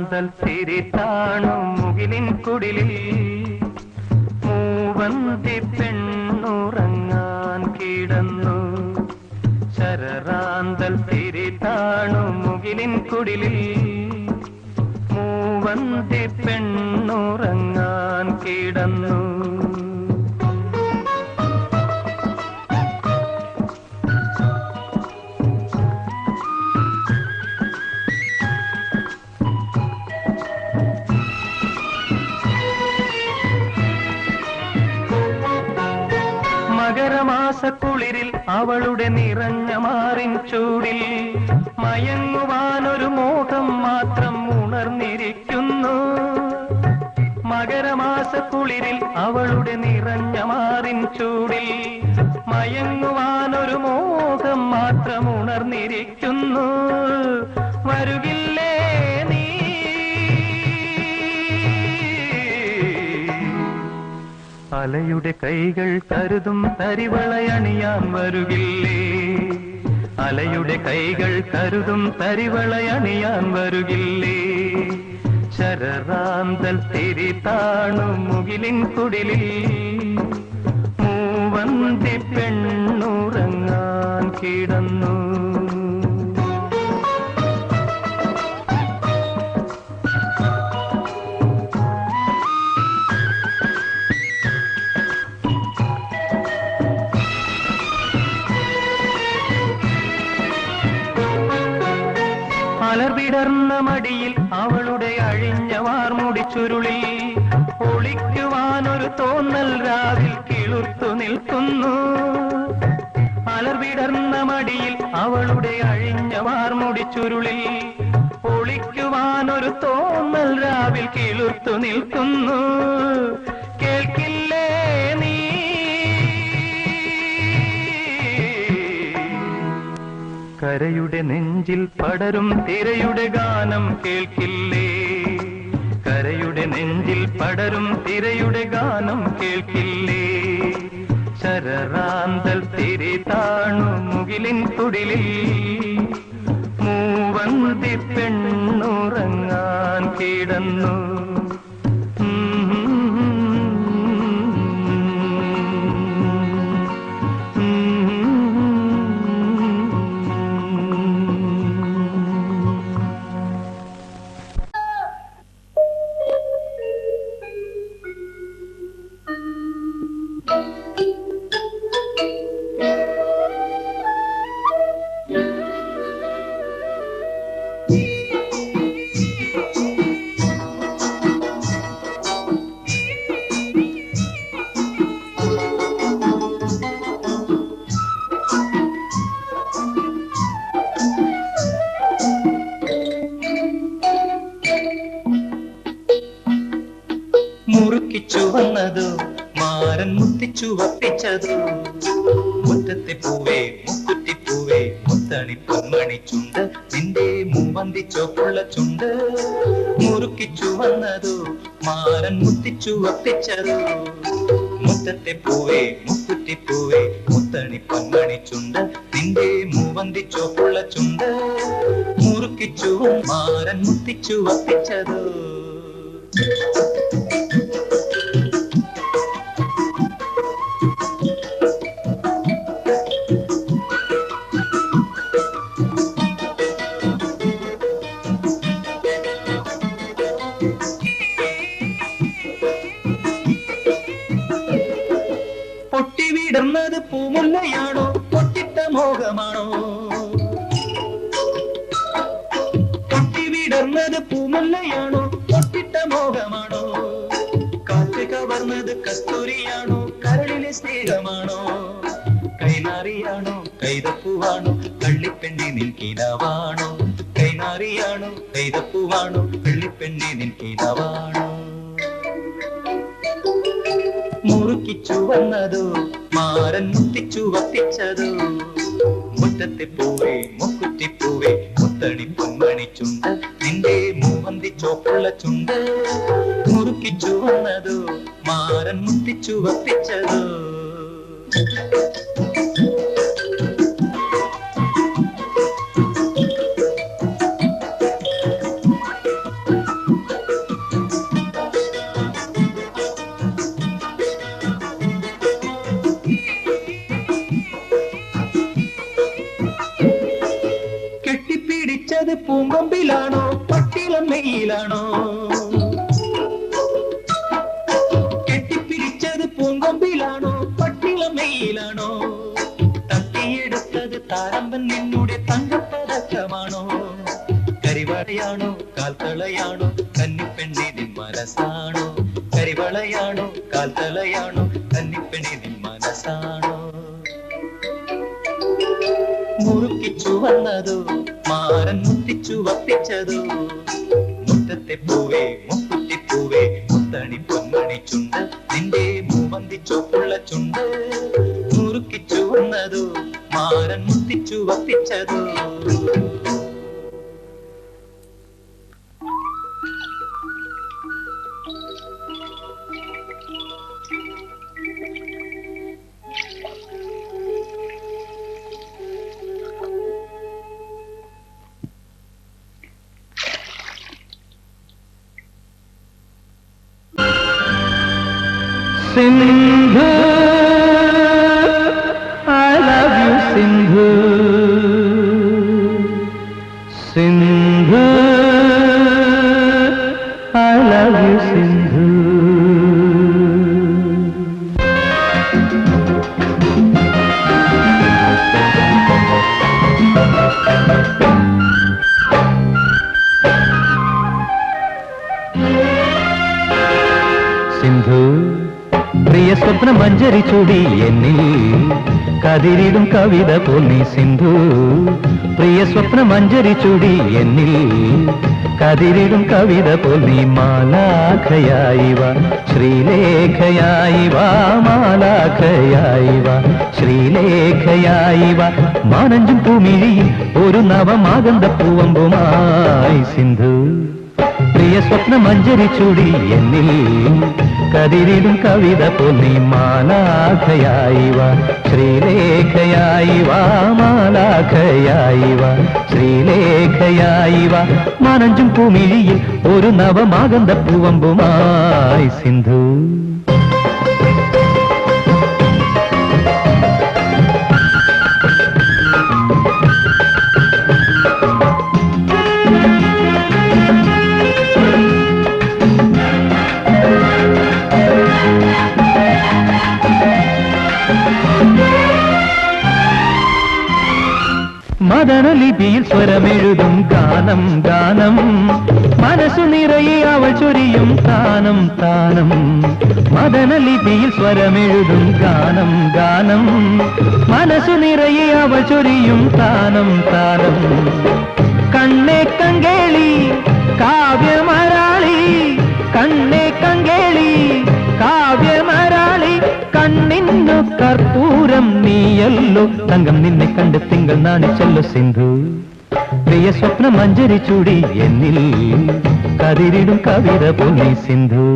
ശരറാന്തൽ തിരിത്താണു മുകിലിൻ കുടിലിൽ മൂവന്തി പെണ്ണുറങ്ങാൻ കിടന്നു. ശരറാന്തൽ തിരിത്താണു മുകിലിൻ കുടിലിൽ മൂവന്തി പെണ്ണുറങ്ങാൻ കിടന്നു. മകരമാസക്കുളിരിൽ അവളുടെ നിറഞ്ഞ മാറിൻ ചൂടിൽ മയങ്ങുവാനൊരു മോഹം മാത്രം ഉണർന്നിരിക്കുന്നു. മകരമാസക്കുളിരിൽ അവളുടെ നിറഞ്ഞ മാറിൻ ചൂടിൽ മയങ്ങുവാനൊരു മോഹം മാത്രം ഉണർന്നിരിക്കുന്നു. വരുകില്ലേ നീ? അലയുടെ കൈകൾ കരുതും തരിവളയണിയാൻ വരുകില്ലേ? അലയുടെ കൈകൾ കരുതും തരിവളയണിയാൻ വരുകില്ലേ? ശരറാന്തൽ തിരിതാണു മുകിലിൻ കുടിലിൽ മൂവന്തി പെണ്ണുറങ്ങാൻ കിടന്നു. മലർവിടർന്ന മടിയിൽ അവളുടെ അഴിഞ്ഞ വാർമുടി ചുരുളിൽ ഒളിക്കുവാനൊരു തോന്നൽ രാവിൽ കിളുർത്തു നിൽക്കുന്നു. മലർവിടർന്ന മടിയിൽ അവളുടെ അഴിഞ്ഞ വാർമുടി ചുരുളിൽ ഒളിക്കുവാനൊരു തോന്നൽ രാവിൽ കിളുർത്തു നിൽക്കുന്നു. കേൾക്കില്ലേ നീ? കരയുടെ നെഞ്ചിൽ പടരും തിരയുടെ ഗാനം കേൾക്കില്ലേ? കരയുടെ നെഞ്ചിൽ പടരും തിരയുടെ ഗാനം കേൾക്കില്ലേ? ശരറാന്തൽ തിരിതാണു മുകിലിൻ കുടിലിൽ മൂവന്തി പെണ്ണുറങ്ങാൻ കിടന്നു. മുറുക്കിച്ചു വന്നതോ മാരൻ മുത്തിച്ചു വപ്പിച്ചതോ മുറ്റത്തെ പൂവേ മുക്കുറ്റിപ്പൂവേ മുത്തണി പൊന്മണി ചുണ്ട് നിന്റെ മൂവന്തി ചോപ്പുള്ള ചുണ്ട്. മുറുക്കിച്ചു വന്നതോ മാരൻ മുത്തിച്ചു വപ്പിച്ചതോ മുറ്റത്തെ പൂവേ മുക്കുറ്റിപ്പൂവേ മുത്തണി പൊന്മണി ചുണ്ട് നിന്റെ മൂവന്തി ചോപ്പുള്ള ചുണ്ട്. മുറുക്കിച്ചു മാരൻ മുത്തിച്ചു വപ്പിച്ചതോ. പൊട്ടിവിടർന്നത് പൂമുല്ലയാണോ പൊട്ടിട്ട മോഹമാണോ? പൊട്ടിവിടർന്നത് പൂമുല്ലയാണോ പൊട്ടിട്ട മോഹമാണോ? കാറ്റ് കവർന്നത് കസ്തൂരിയാണോ കരളിലെ സ്നേഹമാണോ? കൈനാറിയാണോ കൈതപ്പൂവാണോ കള്ളിപ്പെണ്ണി നിൻകിനാവാണോ? കൈനാറിയാണോ കൈതപ്പൂവാണോ കള്ളിപ്പെണ്ണി നിൻകിനാവാണോ? മുറുക്കിച്ചു വന്നതോ മാരൻ മുത്തിച്ചു വപ്പിച്ചതോ മുറ്റത്തെ പൂവേ മുക്കുറ്റിപ്പൂവേ മുത്തണി പൊന്മണി ചുണ്ട് നിന്റെ മൂവന്തി ചോപ്പുള്ള ചുണ്ട്. മുറുക്കിച്ചു വന്നതോ മാരൻ മുത്തിച്ചു വപ്പിച്ചതോ. കെട്ടിപ്പിടിച്ചത് പൂങ്കൊമ്പിലാണോ പട്ടിളം മെയ്യിലാണോ? കെട്ടിപ്പിടിച്ചത് പൂങ്കൊമ്പിലാണോ പട്ടിളം മെയ്യിലാണോ? തട്ടിയെടുത്തത് താരമ്പൻ നിന്നുടെ തങ്കപ്പതക്കമാണോ? കരിവളയാണോ കാൽത്തളയാണോ കന്നിപ്പെണ്ണി നിൻ മനസ്സാണോ? കരിവളയാണോ കാൽത്തളയാണോ കന്നിപ്പെണ്ണി നിൻ മനസ്സാണോ? മുറുക്കിച്ചു വന്നതോ മാരൻ മുത്തിച്ചു വപ്പിച്ചതോ? മുറ്റത്തെ പൂവേ മുക്കുറ്റിപ്പൂവേ മുത്തണി പൊന്മണി ചുണ്ട് നിന്റെ മൂവന്തിച്ചോപ്പുള്ള ചുണ്ട്. മുറുക്കിച്ചു വന്നതോ മാരൻ മുത്തിച്ചു വപ്പിച്ചതോ? Sindhu, I love you, Sindhu. Sindhu, I love you, Sindhu. Sindhu, പ്രിയ സ്വപ്ന മഞ്ജരി ചൂടി എന്നിൽ കതിരിടും കവിത പോന്നി സിന്ധു. പ്രിയ സ്വപ്ന മഞ്ജരി ചൂടി എന്നിൽ കതിരിടും കവിത പോന്നി. മാലാഖയായി വാ ശ്രീലേഖയായി വാ മാലാഖയായി വാ ശ്രീലേഖയായി വാ. മാനഞ്ചും പൂമിഴിയിൽ ഒരു നവമാകന്ത പൂവമ്പുമായി സിന്ധു. പ്രിയ സ്വപ്ന മഞ്ജരി ചൂടി എന്നിൽ കതിരിടും കവിത പോന്നി. മാലാഖയായി വാ ശ്രീലേഖയായി വാ മാലാഖയായി വാ ശ്രീലേഖയായി വാ. മാനഞ്ചും പൂമിഴിയിൽ ഒരു നവമാകന്ത പൂവമ്പുമായി സിന്ധു. മദനലിപിയിൽ സ്വരമെഴുതും ഗാനം ഗാനം. മനസ്സു നിറയെ അവൾ ചൊരിയും താനം താനം. മദനലിപിയിൽ സ്വരമെഴുതും ഗാനം ഗാനം. മനസ്സു നിറയെ അവൾ ചൊരിയും താനം താനം. കണ്ണേ കങ്കേളി കാവ്യമരാളി കണ്ണേ കങ്കേളി കാവ്യമരാളി. കണ്ണിന്നു കർപ്പൂരം നീയല്ലോ തങ്കം നിന്നെ കണ്ട് തിങ്കൾ നാണിച്ചല്ലോ സിന്ധു. പ്രിയ സ്വപ്ന മഞ്ജരി ചൂടി എന്നിൽ കതിരിടും കവിത പോന്നി സിന്ധു.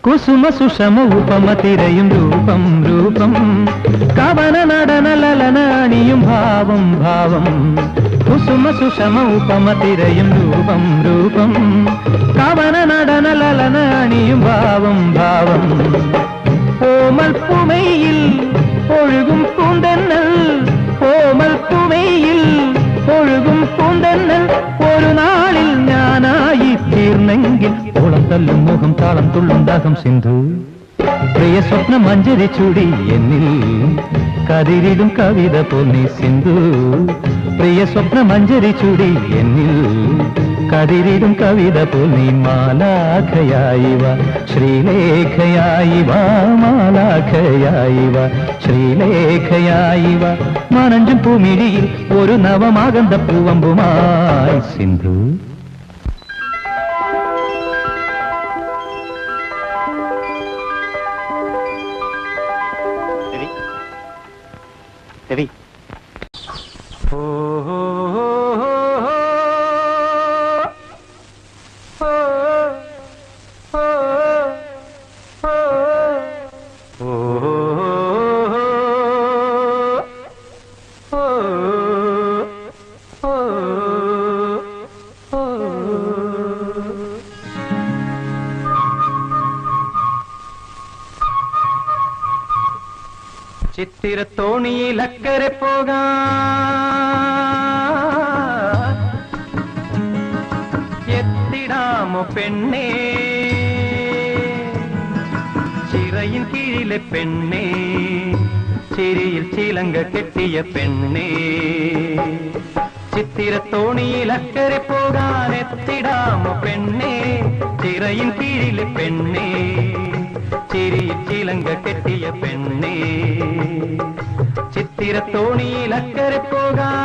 കുസുമ സുഷമ ഉപമ തിരയും രൂപം രൂപം. കവന നടന ലലന അണിയും ഭാവം ഭാവം. കുസുമ സുഷമ ഉപമ തിരയും രൂപം രൂപം. കവന നടന ലലന അണിയും ഭാവം ഭാവം. ഓമൽ പുമയിൽ ഒഴുകും പൂന്തന്നൽ ഓമൽ പുമയിൽ ഒഴുകും പൂന്തന്നൽ. ഒരു നാളിൽ ഞാനായി തീർന്നെങ്കിൽ ഓളം തല്ലും മുഖം താളം തുള്ളും ദാഹം സിന്ധു. പ്രിയ സ്വപ്ന മഞ്ജരി ചൂടി എന്നിൽ കതിരിടും കവിത പോന്നി സിന്ധു. പ്രിയ സ്വപ്ന മഞ്ജരി ചൂടി എന്നിൽ കതിരിടും കവിത പോന്നി. മാലാഖയായി വാ ശ്രീലേഖയായി വാ മാലാഖയായി വാ ശ്രീലേഖയായി വാ. മാനഞ്ചും പൂമിഴിയിൽ ഒരു നവമാകന്ത പൂവമ്പുമായി സിന്ധു. ചിത്തിരത്തോണിയിൽ അക്കരെ പോകാൻ എത്തിടാമോ പെണ്ണേ, ചിറയിൻ കീഴിലെ പെണ്ണേ, ചിരിയിൽ ചിലങ്ക കെട്ടിയ പെണ്ണേ. ചിത്തിരത്തോണിയിൽ അക്കരെ പോകാൻ എത്തിടാമോ പെണ്ണേ, ചിറയിൻ കീഴിലെ പെണ്ണേ, ചിരിയിൽ ചിലങ്ക കെട്ടിയ പെണ്ണേ. ചിത്തിരത്തോണിയിൽ അക്കരെ പോകാൻ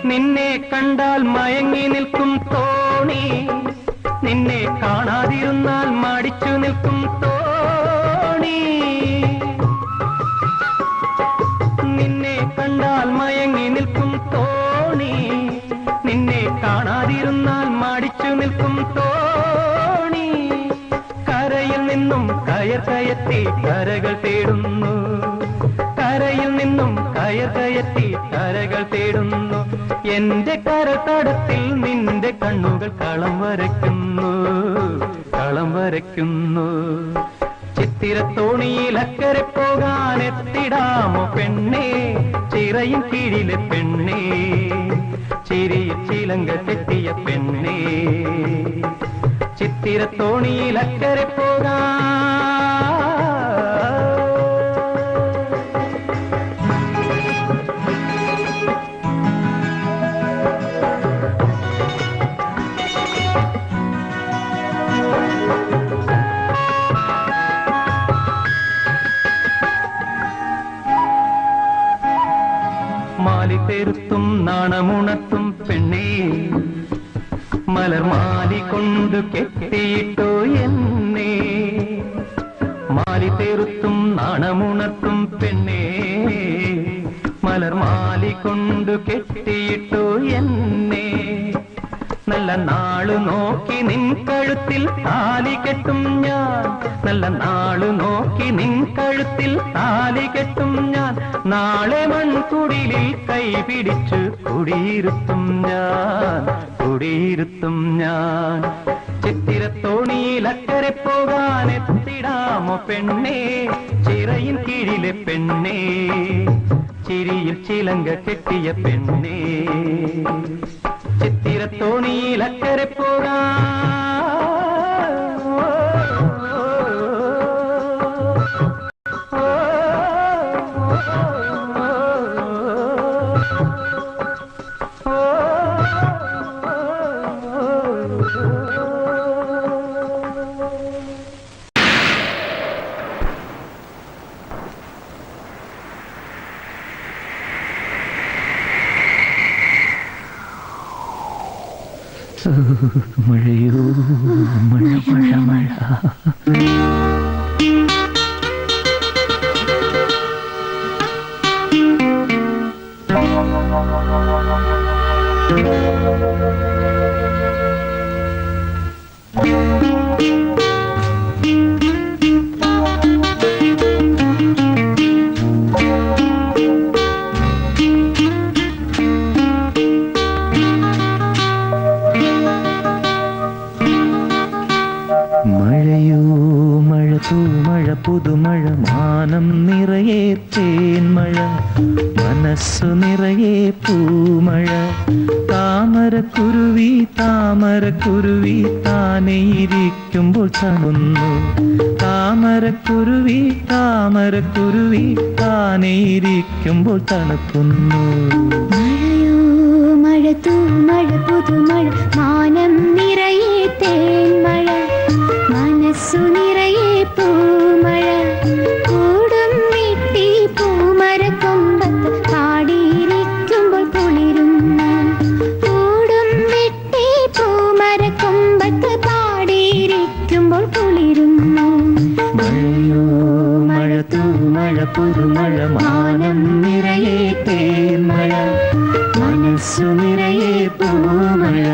നിന്നെ കണ്ടാൽ മയങ്ങി നിൽക്കും തോണി, നിന്നെ കാണാതിരുന്നാൽ മടിച്ചു നിൽക്കും തോണി. നിന്നെ കണ്ടാൽ മയങ്ങി നിൽക്കും തോണി, നിന്നെ കാണാതിരുന്നാൽ മടിച്ചു നിൽക്കും തോണി. കരയിൽ നിന്നും കയർ കയറ്റി കരകൾ തേടുന്നു, കരയിൽ നിന്നും കയർ കയറ്റി കരകൾ തേടുന്നു. എന്റെ കരതടത്തിൽ നിന്റെ കണ്ണുകൾ കളം വരയ്ക്കുന്നു, കളം വരയ്ക്കുന്നു. ചിത്തിരത്തോണിയിൽ അക്കരെ പോകാൻ എത്തിടാമോ പെണ്ണേ, ചിറയിൻ കീഴിലെ പെണ്ണേ, ചിരിയിൽ ചിലങ്ക കെട്ടിയ പെണ്ണേ. ചിത്തിരത്തോണിയിൽ അക്കരെ പോകാൻ മാലി തെരുത്തും നാണമുണർത്തും പെണ്ണേ, മലർമാലി കൊണ്ടു കെട്ടിയിട്ടോ എന്നെ. മാലി തെരുത്തും നാണമുണർത്തും പെണ്ണേ, മലർമാലി കൊണ്ടു കെട്ടിയിട്ടോ എന്നെ. നല്ല നാളു നോക്കി നിൻ കഴുത്തിൽ താലി കെട്ടും ഞാൻ, നല്ല നാളു നോക്കി നിൻ കഴുത്തിൽ താലി കെട്ടും ഞാൻ. നാളെ മൺകുടിലിൽ കൈ പിടിച്ചു കുടിയിരുത്തും ഞാൻ, കുടിയിരുത്തും ഞാൻ. ചിത്തിരത്തോണിയിൽ അക്കരെ പോകാൻ എത്തിടാമോ പെണ്ണേ, ചിറയിൻ കീഴിലെ പെണ്ണേ, ചിരിയിൽ ചിലങ്ക കെട്ടിയ പെണ്ണേ. ചിത്തിരത്തോണിയിൽ അക്കരെ പോകാൻ മഴയോ മഴ മഴ മഴ. മഴയോ മഴ തൂമഴ പുതുമഴ, മാനം നിറയെ തേന്മഴ, മനസ്സു നിറയെ പൂമഴ. താമരക്കുരുവി താമരക്കുരുവി താനെ ഇരിക്കുമ്പോൾ തണുന്നു, താമരക്കുരുവി താമരക്കുരുവി താനെ ഇരിക്കുമ്പോൾ തണുക്കുന്നു. മഴയോ മഴ തൂമഴ പുതുമഴ, മാനം നിറയെ തേന്മഴ, മനസ്സു നിറയെ പൂമഴ. കൂടും വെട്ടി പൂമരക്കൊമ്പത്ത് പാടിയിരിക്കുമ്പോൾ കുളിരുന്നു, കൂടും വെട്ടി പൂമരക്കൊമ്പത്ത് പാടിയിരിക്കുമ്പോൾ കുളിരുന്നു. മഴയോ മഴ തൂമഴ പുതുമഴ, മാനം നിറയെ തേന്മഴ, മനസ്സു നിറയെ പൂമഴ.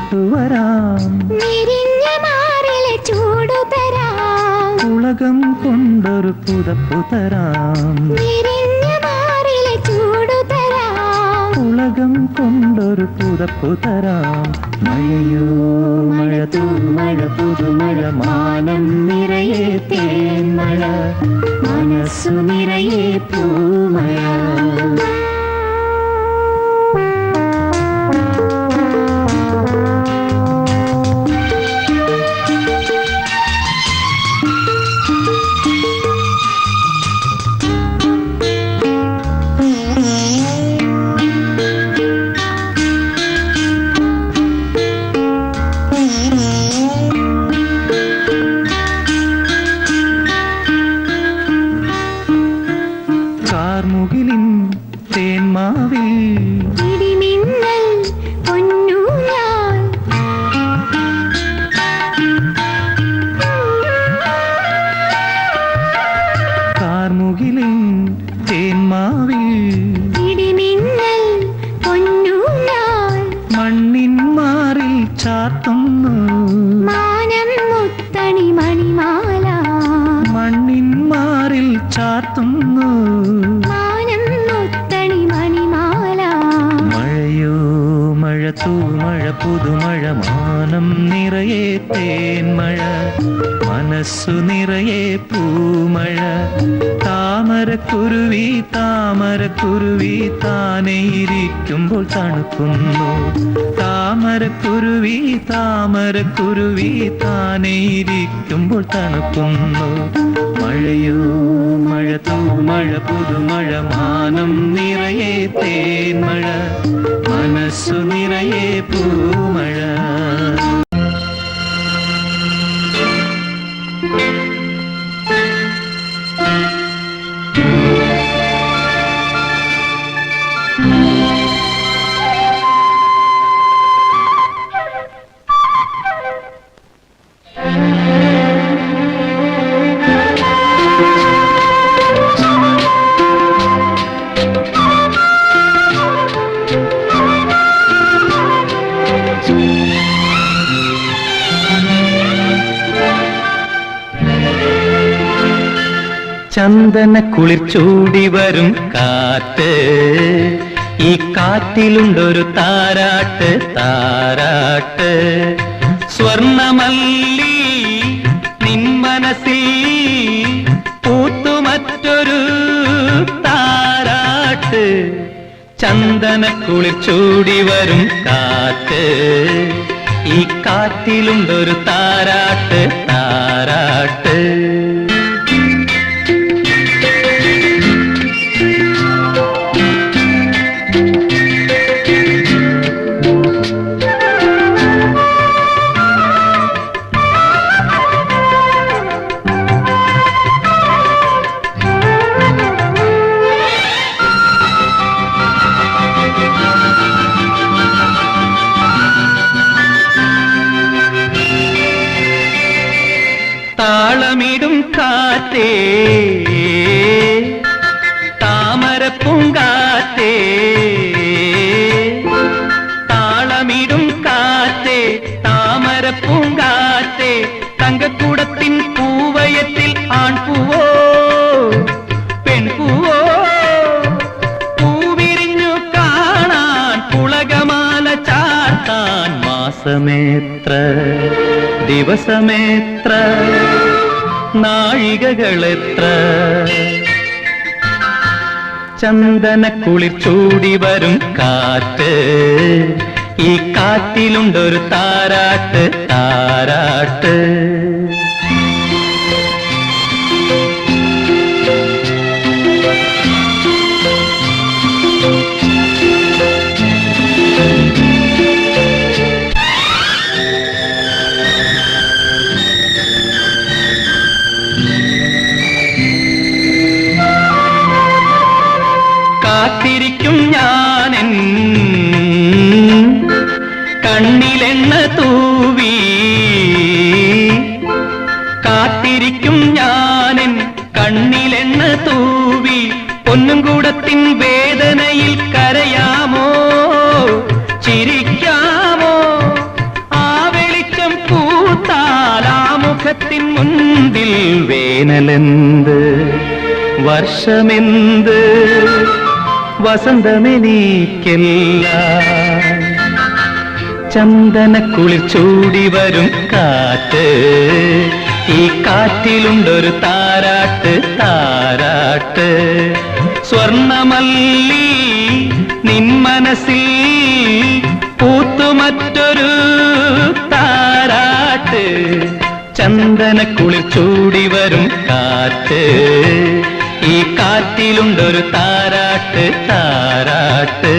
തൊട്ടുവരാം, വിരിഞ്ഞ മാറിലെ ചൂടു തരാം, ഉലകം കൊണ്ടൊരു പുതപ്പു തരാം, വിരിഞ്ഞ മാറിലെ ചൂടു തരാം, ഉലകം കൊണ്ടൊരു പുതപ്പു തരാം. മഴയോ മഴ തൂമഴ പുതുമഴ, മാനം നിറയെ തേന്മഴ, മനസ്സു നിറയെ പൂമഴ. കാർമുകിലിൻ തേന്മാവിൽ ഇടിമിന്നൽ പൊന്നൂഞ്ഞാൽ, കാർമുകിലിൻ തേന്മാവിൽ ഇടിമിന്നൽ പൊന്നൂഞ്ഞാൽ, മണ്ണിൻ മാറിൽ ചാർത്തുന്നു, മാനം മുത്തണി മണിമാല, മണ്ണിൻ മാറിൽ ചാർത്തുന്നു. മാനം മുത്തണി മണിമാല. മഴയോ മഴ തൂമഴ പുതുമഴ, മാനം നിറയെ തേന്മഴ, മനസ്സു നിറയെ പൂമഴ. താമരക്കുരുവി താമരക്കുരുവി താനെ ഇരിക്കുമ്പോൾ തണുക്കുന്നു, താമരക്കുരുവി താമരക്കുരുവി താനെ ഇരിക്കുമ്പോൾ തണുക്കുന്നു. മഴയോ മഴ തൂമഴ പുതുമഴ, മാനം നിറയെ തേന്മഴ, മനസ്സു നിറയെ പൂമഴ. ചന്ദന കുളിർ ചൂടി വരും കാറ്റ്, ഈ കാറ്റിലുണ്ടൊരു താരാട്ട് താരാട്ട്. സ്വർണമല്ലി നിൻ മനസ്സിൽ പൂത്തു മറ്റൊരു താരാട്ട്. ചന്ദന കുളിർ ചൂടി വരും കാറ്റ്, ഈ കാറ്റിലുണ്ടൊരു താരാട്ട് താരാട്ട്. താളമിടും കാറ്റേ താമരപ്പൂങ്കാറ്റേ, താളമിടും കാറ്റേ താമരപ്പൂങ്കാറ്റേ. തങ്കക്കുടത്തിൻ പൂവയത്തിൽ ആൺപൂവോ പെൺപൂവോ, പൂവിരിഞ്ഞു കാണാൻ പുളകമാല ചാർത്താൻ. മാസമേത്ര ദിവസമേത്ര നാഴികകളെത്ര, ചന്ദന കുളിർ ചൂടി വരും കാറ്റ്, ഈ കാറ്റിലുണ്ടൊരു താരാട്ട് താരാട്ട്. കാത്തിരിക്കും ഞാനെൻ കണ്ണിലെണ്ണ തൂവി, വേനലെന്ത് വർഷമെന്ത് വസന്തമെനിക്കെല്ലാം ചന്ദനക്കുളിർ ചൂടി വരും കാറ്റ് ഈ കാറ്റിലുണ്ടൊരു താരാട്ട് താരാട്ട് സ്വർണമല്ലി നിൻ മനസ്സിൽ പൂത്തു മറ്റൊരു താരാട്ട് ചന്ദനക്കുളിർ ചൂടി വരും കാറ്റ് ഈ കാറ്റിലുണ്ടൊരു താരാട്ട് താരാട്ട്